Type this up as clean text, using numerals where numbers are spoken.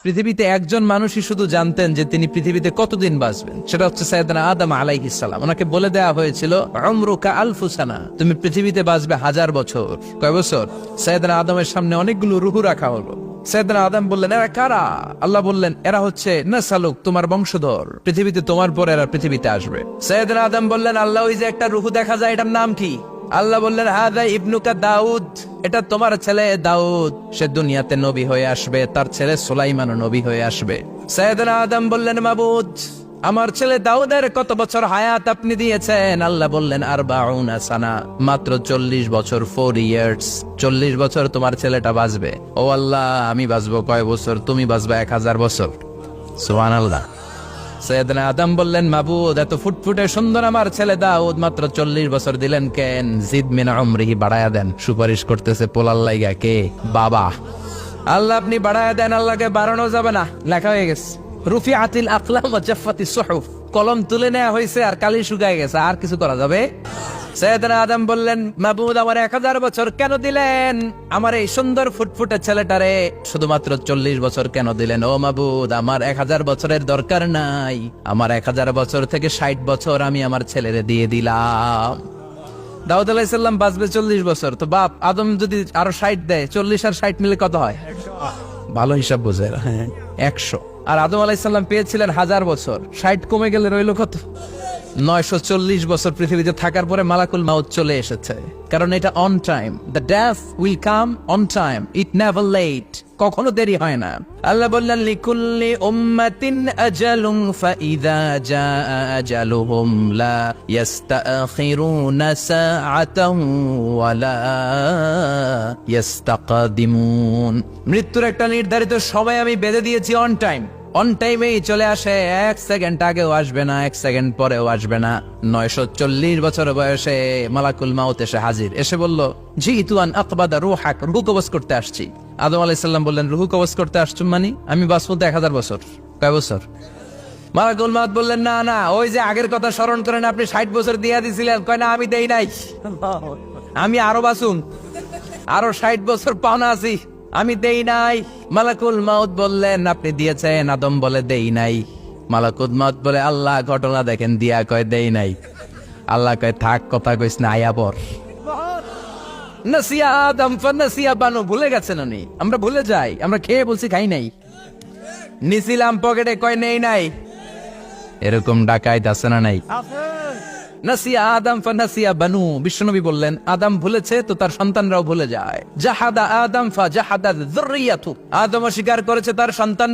পৃথিবীতে একজন মানুষই শুধু জানতেন যে তিনি পৃথিবীতে কতদিন বাঁচবেন, সেটা হচ্ছে সাইয়েদনা আদম আলাইহিস সালাম। ওনাকে বলে দেওয়া হয়েছিল উমরুকা আলফু সানা, তুমি পৃথিবীতে বাঁচবে 1000 বছর। কয় বছর? সাইয়েদনা আদমের সামনে অনেকগুলো রূহ রাখা হলো। সাইয়েদনা আদম বললেন, এরা কারা? আল্লাহ বললেন, এরা হচ্ছে নাসালুক, তোমার বংশধর, পৃথিবীতে তোমার পর এরা পৃথিবীতে আসবে। সাইয়েদনা আদম বললেন, আল্লাহ ওই যে একটা রূহ দেখা যায়, এটার নাম কি? আল্লাহ বললেন, হাদা ইবনুকা দাউদ, এটা তোমার ছেলে দাউদ, সে দুনিয়াতে নবী হয়ে আসবে, তার ছেলে সুলাইমানও নবী হয়ে আসবে। সাইয়েদনা আদম বললেন, মাবুদ, আমার ছেলে দাউদের কত বছর হায়াত আপনি দিয়েছেন? আল্লাহ বললেন, 40 সানা, মাত্র 40 বছর, 4 ইয়ার্স, 40 বছর তোমার ছেলেটা বাঁচবে। ও আল্লাহ, আমি বাঁচবো কয় বছর? তুমি বাঁচবে 1000 বছর। সুবহানাল্লাহ। সাইয়েদনা আদম বললেন, মাবুদ, এত ফুটফুটে সুন্দর আমার ছেলে দাউদ, মাত্র 40 বছর দিলেন কেন? জিদ মিন উমরিহি, বাড়ায়া দেন। সুপারিশ করতেছে পোলার লাইগা কে? বাবা। আল্লাহ আপনি বাড়ায়া দেন, আল্লাহকে বাড়ানো যাবে না। লেখা হয়ে গেছে, রুফিআতিল আকলাম ওয়া জাফফাতিস সুহুফ, কলম তুলে নেওয়া হয়েছে আর কালি শুকায় গেছে, আর কিছু করা যাবে? সাইয়েদনা আদম বললেন, মাবুদ, আমার 1000 বছর কেন দিলেন? আমার এই সুন্দর ফুটফুটে ছেলেটারে শুধুমাত্র 40 বছর কেন দিলেন? ও মাবুদ, আমার 1000 বছরের দরকার নাই, আমার 1000 বছর থেকে 60 বছর আমি আমার ছেলেরে দিয়ে দিলাম। দাউদ আলাইহিস সালাম বাঁচবে 40 বছর, তো বাপ আদম যদি আরো 60 দেয়, 40 আর 60 মিলে কত হয়? ভালো হিসাব বোঝে, 100। আর আদম আলাইহিস সালাম পেয়েছিলেন 1000 বছর, 60 কমে গেলে রইল কত? 940 বছর পৃথিবীতে থাকার পরে মালাকুল মাউত চলে এসেছে, কারণ এটা on time. The death will come on time, it never late, কখনো দেরি হয় না। আল্লাহ বললেন, লিকুল্লি উম্মাতিন আজালুন ফাইযা জাআ আজালুহুম লা ইস্তাখিরুনা সাআতান ওয়ালা ইস্তাকদিমুন। মৃত্যুর একটা নির্ধারিত সময় আমি বেঁধে দিয়েছি, অন টাইম, অন টাইমেই চলে আসে, 1 সেকেন্ড আগেও আসবে না, 1 সেকেন্ড পরেও আসবে না। 940 বছর বয়সে মালাকুল মাউত এসে হাজির, এসে বলল, জিতু আন আকবাদা রূহাক, রূহ কবজ করতে আসছি। আদম আলাইহিস সালাম বললেন, রূহ কবজ করতে আসছো মানে? আমি বাঁচবো তো 1000 বছর। কয় বছর? মালাকুল মাউত বললেন, না না, ওই যে আগের কথা স্মরণ করেন, আপনি 60 বছর দিয়া দিছিলেন। কয় না, আমি দেই নাই, আমি আরো বাঁচুম, আরো 60 বছর পাওনা আছি, আমি দেই নাই। মালাকুল মাউত বললেন, আপনি দিয়েছেন। আদম বলে, দেই নাই। মালাকুল মাউত বলে, আল্লাহ ঘটনা দেখেন, দিয়া কয় দেই নাই। আল্লাহ কয়, থাক, কথা কইস না, আয়া পর। নাসিয়া আদম ফানাসিয়া বানু, ভুলে গেছেন উনি। আমরা ভুলে যাই, আমরা খেয়ে বলছি খাই নাই, নিছিলাম পকেটে, কয় নেই নাই। এরকম ডাকাইত আছে না নাই? নাসিয়া আদম ফানাসিয়া বানু, বিশ্বনবী বললেন, আদম ভুলেছে তো তার সন্তানরাও ভুলে যায়। জাহাদা আদম ফাজাহাদা যুররিয়াতু, আদম অস্বীকার করেছে, তার সন্তান